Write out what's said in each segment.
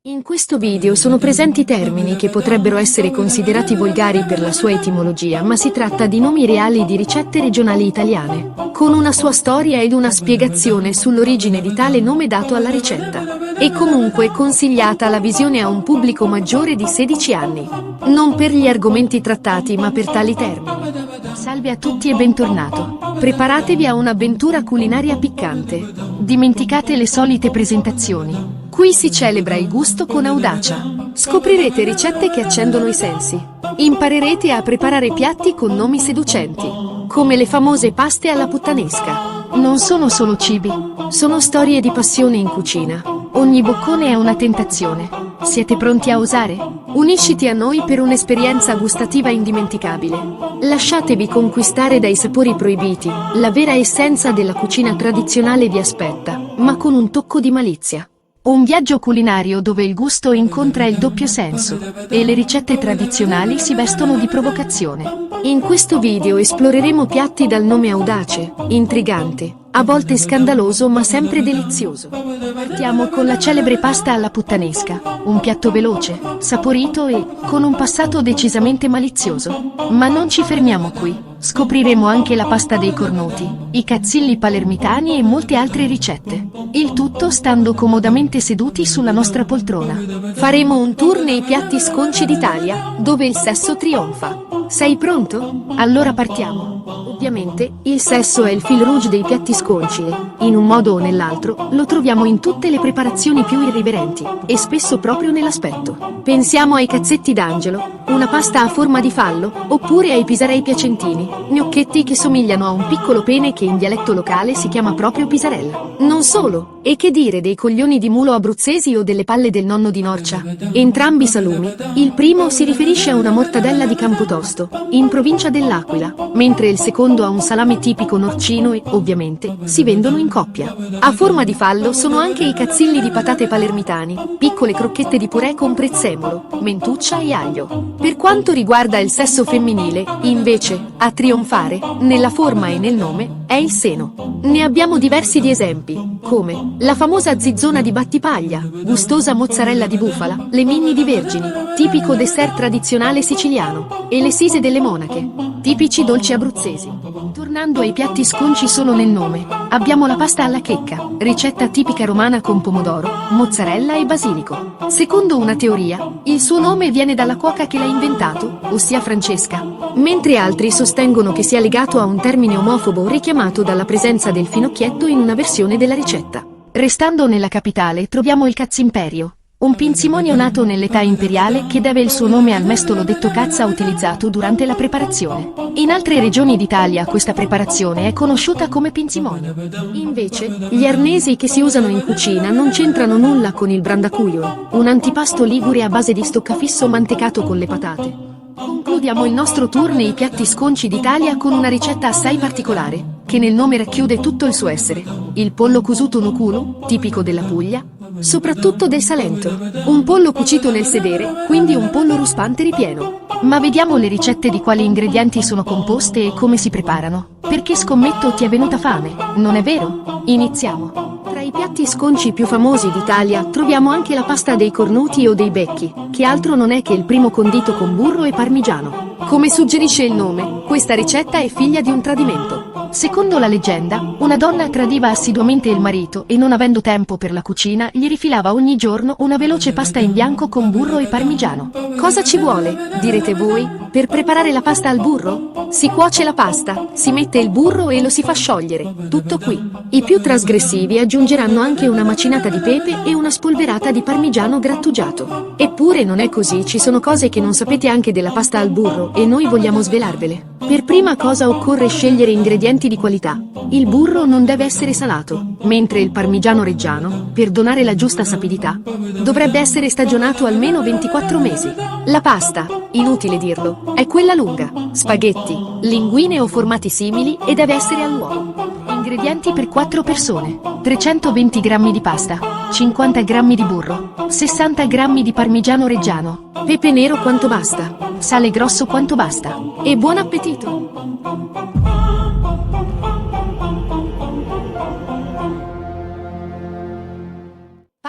In questo video sono presenti termini che potrebbero essere considerati volgari per la sua etimologia, ma si tratta di nomi reali di ricette regionali italiane, con una sua storia ed una spiegazione sull'origine di tale nome dato alla ricetta. È comunque consigliata la visione a un pubblico maggiore di 16 anni, non per gli argomenti trattati ma per tali termini. Salve a tutti e bentornato. Preparatevi a un'avventura culinaria piccante. Dimenticate le solite presentazioni. Qui si celebra il gusto con audacia. Scoprirete ricette che accendono i sensi. Imparerete a preparare piatti con nomi seducenti, come le famose paste alla puttanesca. Non sono solo cibi, sono storie di passione in cucina. Ogni boccone è una tentazione. Siete pronti a osare? Unisciti a noi per un'esperienza gustativa indimenticabile. Lasciatevi conquistare dai sapori proibiti. La vera essenza della cucina tradizionale vi aspetta, ma con un tocco di malizia. Un viaggio culinario dove il gusto incontra il doppio senso, e le ricette tradizionali si vestono di provocazione. In questo video esploreremo piatti dal nome audace, intrigante, a volte scandaloso ma sempre delizioso. Partiamo con la celebre pasta alla puttanesca, un piatto veloce, saporito e con un passato decisamente malizioso. Ma non ci fermiamo qui. Scopriremo anche la pasta dei cornuti, i cazzilli palermitani e molte altre ricette. Il tutto stando comodamente seduti sulla nostra poltrona. Faremo un tour nei piatti sconci d'Italia, dove il sesso trionfa. Sei pronto? Allora partiamo. Ovviamente, il sesso è il fil rouge dei piatti sconci e, in un modo o nell'altro, lo troviamo in tutte le preparazioni più irriverenti, e spesso proprio nell'aspetto. Pensiamo ai cazzetti d'angelo, una pasta a forma di fallo, oppure ai pisarei piacentini, gnocchetti che somigliano a un piccolo pene che in dialetto locale si chiama proprio pisarella. Non solo, e che dire dei coglioni di mulo abruzzesi o delle palle del nonno di Norcia? Entrambi salumi. Il primo si riferisce a una mortadella di Campotosto, in provincia dell'Aquila, mentre il secondo a un salame tipico norcino e, ovviamente, si vendono in coppia. A forma di fallo sono anche i cazzilli di patate palermitani, piccole crocchette di purè con prezzemolo, mentuccia e aglio. Per quanto riguarda il sesso femminile, invece, a trionfare, nella forma e nel nome, è il seno. Ne abbiamo diversi di esempi, come la famosa zizzona di Battipaglia, gustosa mozzarella di bufala, le minni di vergini, tipico dessert tradizionale siciliano, e le sise delle monache, tipici dolci abruzzesi. Tornando ai piatti sconci solo nel nome, abbiamo la pasta alla checca, ricetta tipica romana con pomodoro, mozzarella e basilico. Secondo una teoria, il suo nome viene dalla cuoca che l'ha inventato, ossia Francesca, mentre altri sostengono che sia legato a un termine omofobo richiamato dalla presenza del finocchietto in una versione della ricetta. Restando nella capitale troviamo il cazzimperio, un pinzimonio nato nell'età imperiale che deve il suo nome al mestolo detto cazza utilizzato durante la preparazione. In altre regioni d'Italia questa preparazione è conosciuta come pinzimonio. Invece, gli arnesi che si usano in cucina non c'entrano nulla con il brandacuio, un antipasto ligure a base di stoccafisso mantecato con le patate. Concludiamo il nostro tour nei piatti sconci d'Italia con una ricetta assai particolare, che nel nome racchiude tutto il suo essere. Il pollo cusuto nuculu, tipico della Puglia, soprattutto del Salento. Un pollo cucito nel sedere, quindi un pollo ruspante ripieno. Ma vediamo le ricette di quali ingredienti sono composte e come si preparano, perché scommetto ti è venuta fame, non è vero? Iniziamo. Tra i piatti sconci più famosi d'Italia troviamo anche la pasta dei cornuti o dei becchi, che altro non è che il primo condito con burro e parmigiano. Come suggerisce il nome, questa ricetta è figlia di un tradimento. Secondo la leggenda, una donna tradiva assiduamente il marito e non avendo tempo per la cucina gli rifilava ogni giorno una veloce pasta in bianco con burro e parmigiano. Cosa ci vuole, direte voi, per preparare la pasta al burro? Si cuoce la pasta, si mette il burro e lo si fa sciogliere. Tutto qui. I più trasgressivi aggiungeranno anche una macinata di pepe e una spolverata di parmigiano grattugiato. Eppure non è così, ci sono cose che non sapete anche della pasta al burro e noi vogliamo svelarvele. Per prima cosa occorre scegliere ingredienti di qualità. Il burro non deve essere salato, mentre il parmigiano reggiano, per donare la giusta sapidità, dovrebbe essere stagionato almeno 24 mesi. La pasta, inutile dirlo, è quella lunga, spaghetti, linguine o formati simili e deve essere all'uovo. Ingredienti per 4 persone: 320 g di pasta, 50 g di burro, 60 g di parmigiano reggiano, pepe nero quanto basta, sale grosso quanto basta. E buon appetito!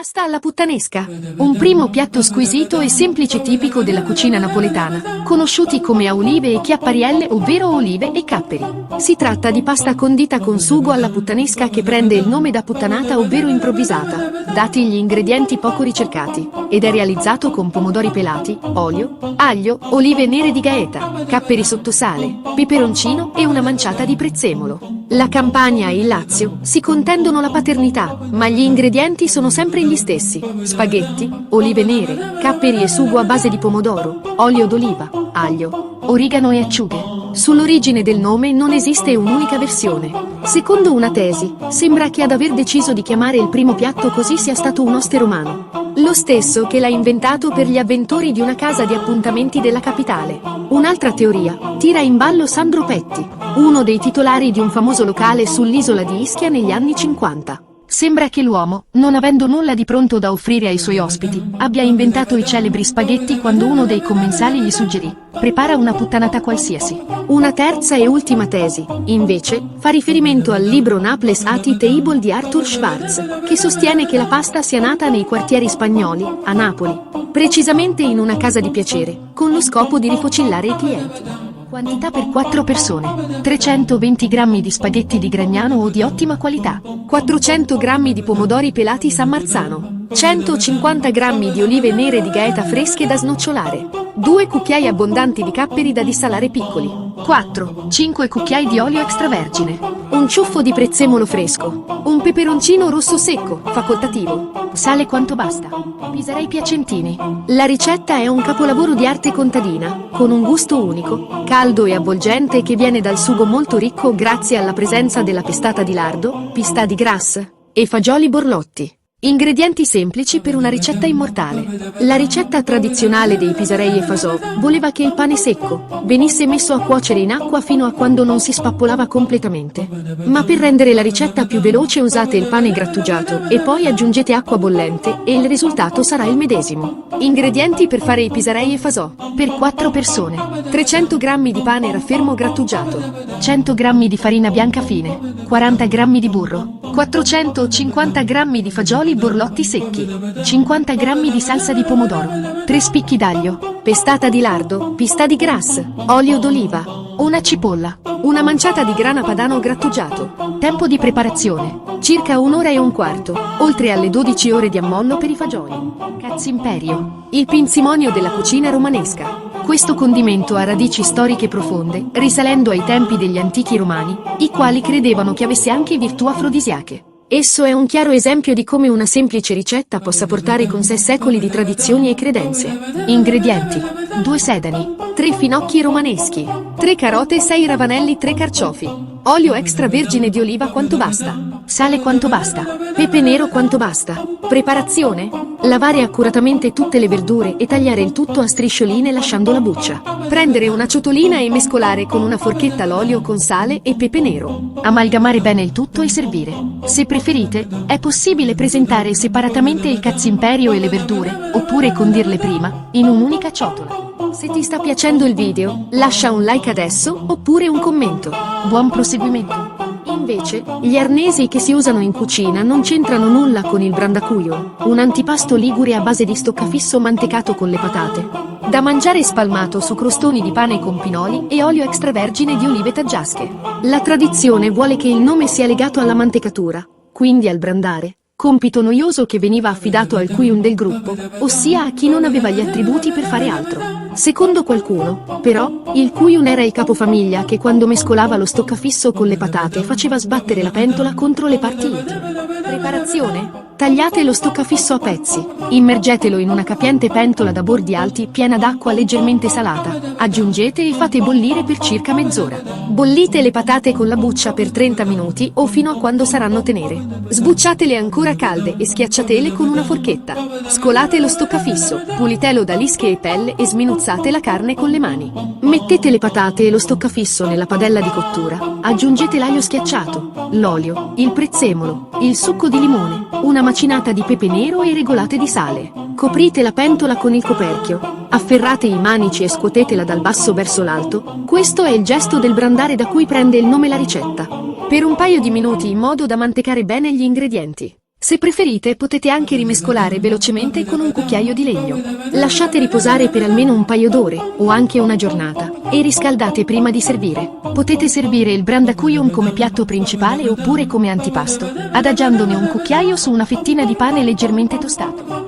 Pasta alla puttanesca. Un primo piatto squisito e semplice tipico della cucina napoletana, conosciuti come a olive e chiapparielle, ovvero olive e capperi. Si tratta di pasta condita con sugo alla puttanesca che prende il nome da puttanata, ovvero improvvisata, dati gli ingredienti poco ricercati, ed è realizzato con pomodori pelati, olio, aglio, olive nere di Gaeta, capperi sotto sale, peperoncino e una manciata di prezzemolo. La Campania e il Lazio si contendono la paternità, ma gli ingredienti sono sempre gli stessi: spaghetti, olive nere, capperi e sugo a base di pomodoro, olio d'oliva, aglio, origano e acciughe. Sull'origine del nome non esiste un'unica versione. Secondo una tesi, sembra che ad aver deciso di chiamare il primo piatto così sia stato un oste romano, lo stesso che l'ha inventato per gli avventori di una casa di appuntamenti della capitale. Un'altra teoria tira in ballo Sandro Petti, uno dei titolari di un famoso locale sull'isola di Ischia negli anni 50. Sembra che l'uomo, non avendo nulla di pronto da offrire ai suoi ospiti, abbia inventato i celebri spaghetti quando uno dei commensali gli suggerì: prepara una puttanata qualsiasi. Una terza e ultima tesi, invece, fa riferimento al libro Naples at the Table di Arthur Schwartz, che sostiene che la pasta sia nata nei quartieri spagnoli, a Napoli, precisamente in una casa di piacere, con lo scopo di rifocillare i clienti. Quantità per 4 persone: 320 grammi di spaghetti di Gragnano o di ottima qualità, 400 grammi di pomodori pelati San Marzano, 150 grammi di olive nere di Gaeta fresche da snocciolare, 2 cucchiai abbondanti di capperi da dissalare piccoli, 4-5 cucchiai di olio extravergine, un ciuffo di prezzemolo fresco, un peperoncino rosso secco, facoltativo, sale quanto basta. Piserei piacentini. La ricetta è un capolavoro di arte contadina, con un gusto unico, caldo e avvolgente che viene dal sugo molto ricco grazie alla presenza della pestata di lardo, pistà di grasse e fagioli borlotti. Ingredienti semplici per una ricetta immortale. La ricetta tradizionale dei Pisarei e Fasò voleva che il pane secco venisse messo a cuocere in acqua fino a quando non si spappolava completamente. Ma per rendere la ricetta più veloce usate il pane grattugiato e poi aggiungete acqua bollente e il risultato sarà il medesimo. Ingredienti per fare i Pisarei e Fasò. Per 4 persone: 300 g di pane raffermo grattugiato, 100 g di farina bianca fine, 40 g di burro, 450 g di fagioli borlotti secchi, 50 g di salsa di pomodoro, 3 spicchi d'aglio, pestata di lardo, pistà di grasse, olio d'oliva, una cipolla, una manciata di grana padano grattugiato. Tempo di preparazione: circa 1 ora e un quarto, oltre alle 12 ore di ammollo per i fagioli. Cazzimperio, il pinzimonio della cucina romanesca. Questo condimento ha radici storiche profonde, risalendo ai tempi degli antichi romani, i quali credevano che avesse anche virtù afrodisiache. Esso è un chiaro esempio di come una semplice ricetta possa portare con sé secoli di tradizioni e credenze. Ingredienti: 2 sedani, 3 finocchi romaneschi, 3 carote, 6 ravanelli, 3 carciofi, olio extravergine di oliva quanto basta, sale quanto basta, pepe nero quanto basta. Preparazione: lavare accuratamente tutte le verdure e tagliare il tutto a striscioline lasciando la buccia. Prendere una ciotolina e mescolare con una forchetta l'olio con sale e pepe nero. Amalgamare bene il tutto e servire. Se preferite, è possibile presentare separatamente il cazzimperio e le verdure, oppure condirle prima, in un'unica ciotola. Se ti sta piacendo il video, lascia un like adesso, oppure un commento. Buon proseguimento! Invece, gli arnesi che si usano in cucina non c'entrano nulla con il brandacuio, un antipasto ligure a base di stoccafisso mantecato con le patate, da mangiare spalmato su crostoni di pane con pinoli e olio extravergine di olive taggiasche. La tradizione vuole che il nome sia legato alla mantecatura, quindi al brandare, compito noioso che veniva affidato al cuium del gruppo, ossia a chi non aveva gli attributi per fare altro. Secondo qualcuno, però, il cuium era il capofamiglia che quando mescolava lo stoccafisso con le patate faceva sbattere la pentola contro le parti intime. Preparazione: tagliate lo stoccafisso a pezzi, immergetelo in una capiente pentola da bordi alti piena d'acqua leggermente salata, aggiungete e fate bollire per circa mezz'ora. Bollite le patate con la buccia per 30 minuti o fino a quando saranno tenere. Sbucciatele ancora calde e schiacciatele con una forchetta. Scolate lo stoccafisso, pulitelo da lische e pelle e sminuzzate la carne con le mani. Mettete le patate e lo stoccafisso nella padella di cottura, aggiungete l'aglio schiacciato, l'olio, il prezzemolo, il succo di limone, una macinata di pepe nero e regolate di sale. Coprite la pentola con il coperchio, afferrate i manici e scuotetela dal basso verso l'alto. Questo è il gesto del brandare da cui prende il nome la ricetta. Per un paio di minuti in modo da mantecare bene gli ingredienti. Se preferite potete anche rimescolare velocemente con un cucchiaio di legno. Lasciate riposare per almeno un paio d'ore, o anche una giornata, e riscaldate prima di servire. Potete servire il brandacujon come piatto principale oppure come antipasto, adagiandone un cucchiaio su una fettina di pane leggermente tostato.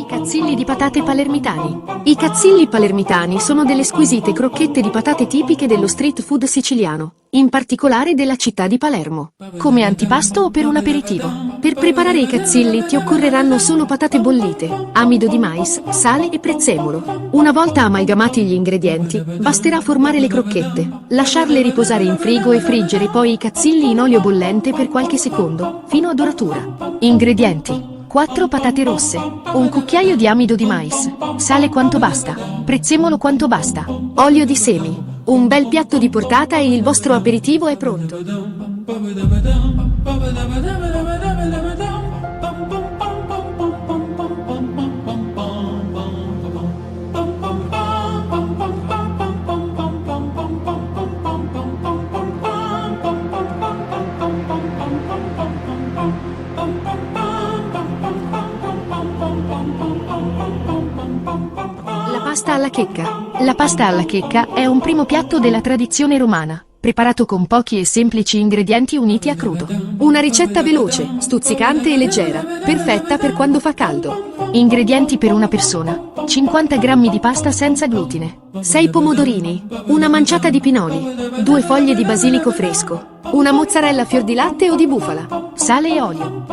Cazzilli di patate palermitani. I cazzilli palermitani sono delle squisite crocchette di patate tipiche dello street food siciliano, in particolare della città di Palermo, come antipasto o per un aperitivo. Per preparare i cazzilli ti occorreranno solo patate bollite, amido di mais, sale e prezzemolo. Una volta amalgamati gli ingredienti, basterà formare le crocchette, lasciarle riposare in frigo e friggere poi i cazzilli in olio bollente per qualche secondo, fino a doratura. Ingredienti: 4 patate rosse, un cucchiaio di amido di mais, sale quanto basta, prezzemolo quanto basta, olio di semi, un bel piatto di portata e il vostro aperitivo è pronto. La pasta alla checca. La pasta alla checca è un primo piatto della tradizione romana, preparato con pochi e semplici ingredienti uniti a crudo. Una ricetta veloce, stuzzicante e leggera, perfetta per quando fa caldo. Ingredienti per una persona: 50 g di pasta senza glutine, 6 pomodorini, una manciata di pinoli, 2 foglie di basilico fresco, una mozzarella fior di latte o di bufala, sale e olio.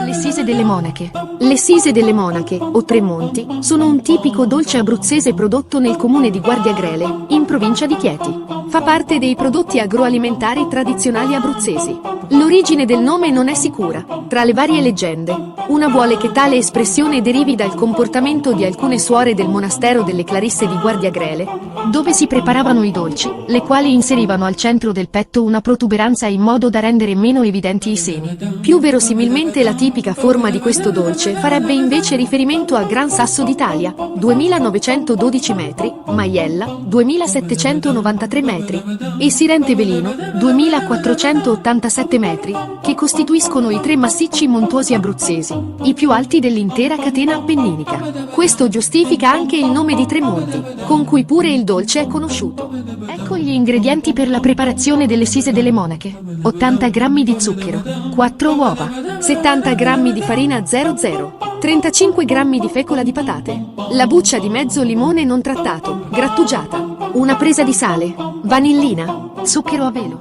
Le sise delle monache. Le sise delle monache, o Tremonti, sono un tipico dolce abruzzese prodotto nel comune di Guardiagrele, in provincia di Chieti. Fa parte dei prodotti agroalimentari tradizionali abruzzesi. L'origine del nome non è sicura. Tra le varie leggende, una vuole che tale espressione derivi dal comportamento di alcune suore del monastero delle Clarisse di Guardiagrele, dove si preparavano i dolci, le quali inserivano al centro del petto una protuberanza in modo da rendere meno evidenti i seni. Più verosimilmente la tipica forma di questo dolce farebbe invece riferimento a Gran Sasso d'Italia, 2912 metri, Maiella, 2793 metri, e Sirente Velino, 2487 metri, che costituiscono i 3 massicci montuosi abruzzesi, i più alti dell'intera catena appenninica. Questo giustifica anche il nome di Tremonti, con cui pure il dolce è conosciuto. Ecco gli ingredienti per la preparazione delle sise delle monache: 80 g di zucchero, 4 uova, 70 g di farina 00, 35 g di fecola di patate, la buccia di mezzo limone non trattato, grattugiata, una presa di sale, vanillina, zucchero a velo.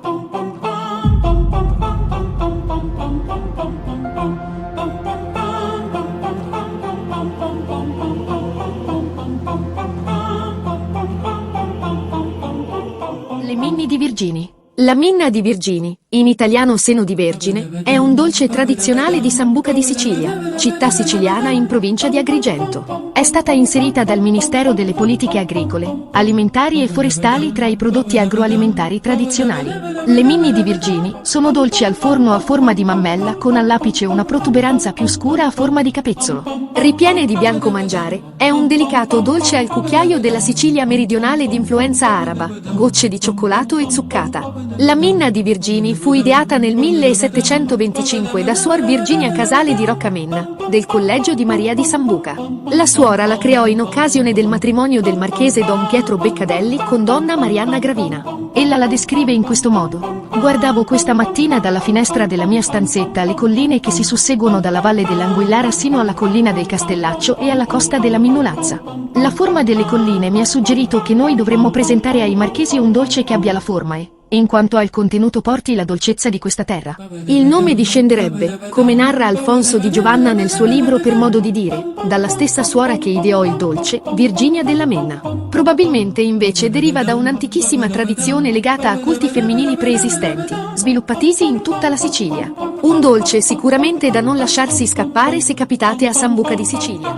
Le minni di Virgini. La minna di Virgini, in italiano seno di vergine, è un dolce tradizionale di Sambuca di Sicilia, città siciliana in provincia di Agrigento. È stata inserita dal Ministero delle Politiche Agricole, Alimentari e Forestali tra i prodotti agroalimentari tradizionali. Le minni di Virgini sono dolci al forno a forma di mammella con all'apice una protuberanza più scura a forma di capezzolo. Ripiene di bianco mangiare, è un delicato dolce al cucchiaio della Sicilia meridionale di influenza araba, gocce di cioccolato e zuccata. La minna di Virgini fu ideata nel 1725 da Suor Virginia Casale di Roccamenna, del Collegio di Maria di Sambuca. La suora la creò in occasione del matrimonio del marchese Don Pietro Beccadelli con donna Marianna Gravina. Ella la descrive in questo modo: guardavo questa mattina dalla finestra della mia stanzetta le colline che si susseguono dalla valle dell'Anguillara sino alla collina del Castellaccio e alla costa della Minnolazza. La forma delle colline mi ha suggerito che noi dovremmo presentare ai marchesi un dolce che abbia la forma e, in quanto al contenuto porti la dolcezza di questa terra. Il nome discenderebbe, come narra Alfonso di Giovanna nel suo libro Per modo di dire, dalla stessa suora che ideò il dolce, Virginia della Menna. Probabilmente invece deriva da un'antichissima tradizione legata a culti femminili preesistenti, sviluppatisi in tutta la Sicilia. Un dolce sicuramente da non lasciarsi scappare se capitate a Sambuca di Sicilia.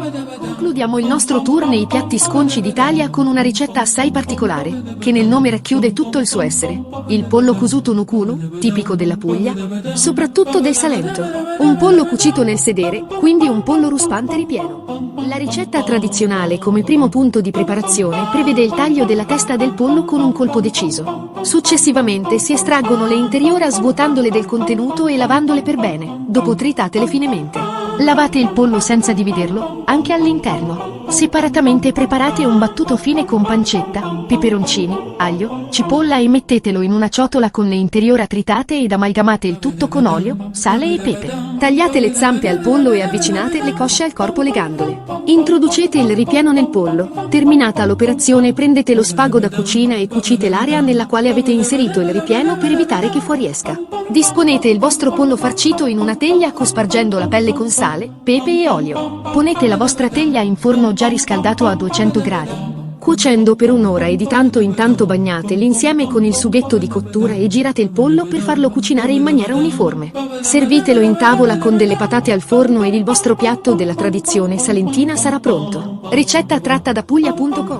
Concludiamo il nostro tour nei piatti sconci d'Italia con una ricetta assai particolare, che nel nome racchiude tutto il suo essere. Il pollo cusuto nuculu, tipico della Puglia, soprattutto del Salento. Un pollo cucito nel sedere, quindi un pollo ruspante ripieno. La ricetta tradizionale come primo punto di preparazione prevede il taglio della testa del pollo con un colpo deciso. Successivamente si estraggono le interiora svuotandole del contenuto e lavandole per bene, dopo tritatele finemente. Lavate il pollo senza dividerlo, anche all'interno. Separatamente preparate un battuto fine con pancetta, peperoncini, aglio, cipolla e mettetelo in una ciotola con le interiora tritate ed amalgamate il tutto con olio, sale e pepe. Tagliate le zampe al pollo e avvicinate le cosce al corpo legandole. Introducete il ripieno nel pollo. Terminata l'operazione prendete lo spago da cucina e cucite l'area nella quale avete inserito il ripieno per evitare che fuoriesca. Disponete il vostro pollo farcito in una teglia cospargendo la pelle con sale, pepe e olio. Ponete la vostra teglia in forno già riscaldato a 200 gradi. Cuocendo per un'ora e di tanto in tanto bagnate l'insieme con il sughetto di cottura e girate il pollo per farlo cucinare in maniera uniforme. Servitelo in tavola con delle patate al forno ed il vostro piatto della tradizione salentina sarà pronto. Ricetta tratta da Puglia.com.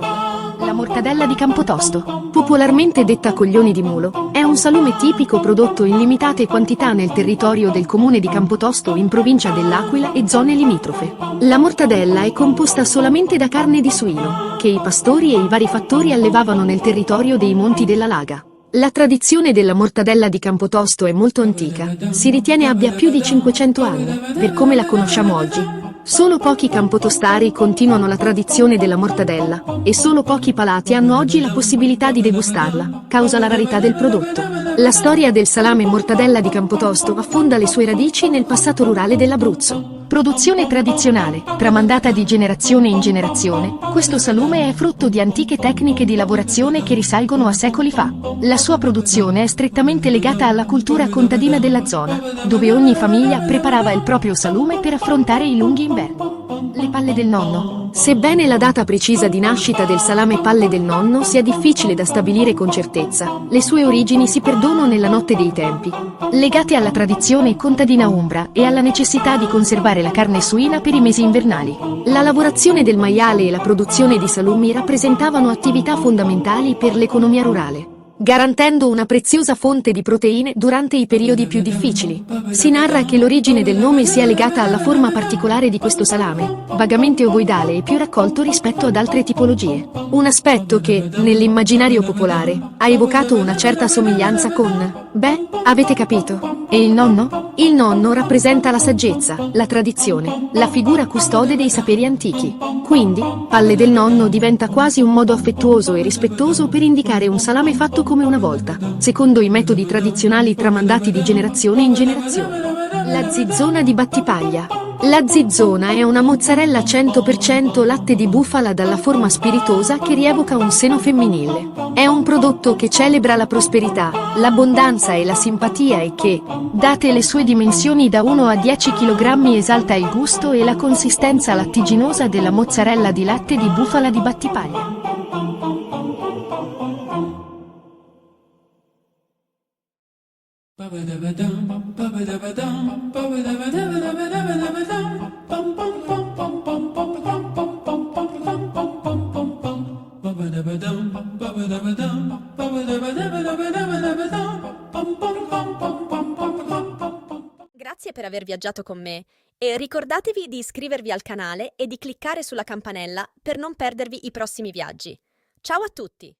La mortadella di Campotosto, popolarmente detta coglioni di mulo, è un salume tipico prodotto in limitate quantità nel territorio del comune di Campotosto in provincia dell'Aquila e zone limitrofe. La mortadella è composta solamente da carne di suino, che i pastori e i vari fattori allevavano nel territorio dei Monti della Laga. La tradizione della mortadella di Campotosto è molto antica, si ritiene abbia più di 500 anni, per come la conosciamo oggi. Solo pochi campotostari continuano la tradizione della mortadella, e solo pochi palati hanno oggi la possibilità di degustarla, causa la rarità del prodotto. La storia del salame mortadella di Campotosto affonda le sue radici nel passato rurale dell'Abruzzo. Produzione tradizionale, tramandata di generazione in generazione, questo salume è frutto di antiche tecniche di lavorazione che risalgono a secoli fa. La sua produzione è strettamente legata alla cultura contadina della zona, dove ogni famiglia preparava il proprio salume per affrontare i lunghi inverni. Le palle del nonno. Sebbene la data precisa di nascita del salame palle del nonno sia difficile da stabilire con certezza, le sue origini si perdono nella notte dei tempi, legate alla tradizione contadina umbra e alla necessità di conservare la carne suina per i mesi invernali. La lavorazione del maiale e la produzione di salumi rappresentavano attività fondamentali per l'economia rurale, garantendo una preziosa fonte di proteine durante i periodi più difficili. Si narra che l'origine del nome sia legata alla forma particolare di questo salame, vagamente ovoidale e più raccolto rispetto ad altre tipologie. Un aspetto che, nell'immaginario popolare, ha evocato una certa somiglianza con, avete capito? E il nonno? Il nonno rappresenta la saggezza, la tradizione, la figura custode dei saperi antichi. Quindi, palle del nonno diventa quasi un modo affettuoso e rispettoso per indicare un salame fatto come una volta, secondo i metodi tradizionali tramandati di generazione in generazione. La zizzona di Battipaglia. La zizzona è una mozzarella 100% latte di bufala dalla forma spiritosa che rievoca un seno femminile. È un prodotto che celebra la prosperità, l'abbondanza e la simpatia e che, date le sue dimensioni da 1 a 10 kg, esalta il gusto e la consistenza lattiginosa della mozzarella di latte di bufala di Battipaglia. Grazie per aver viaggiato con me e ricordatevi di iscrivervi al canale e di cliccare sulla campanella per non perdervi i prossimi viaggi. Ciao a tutti!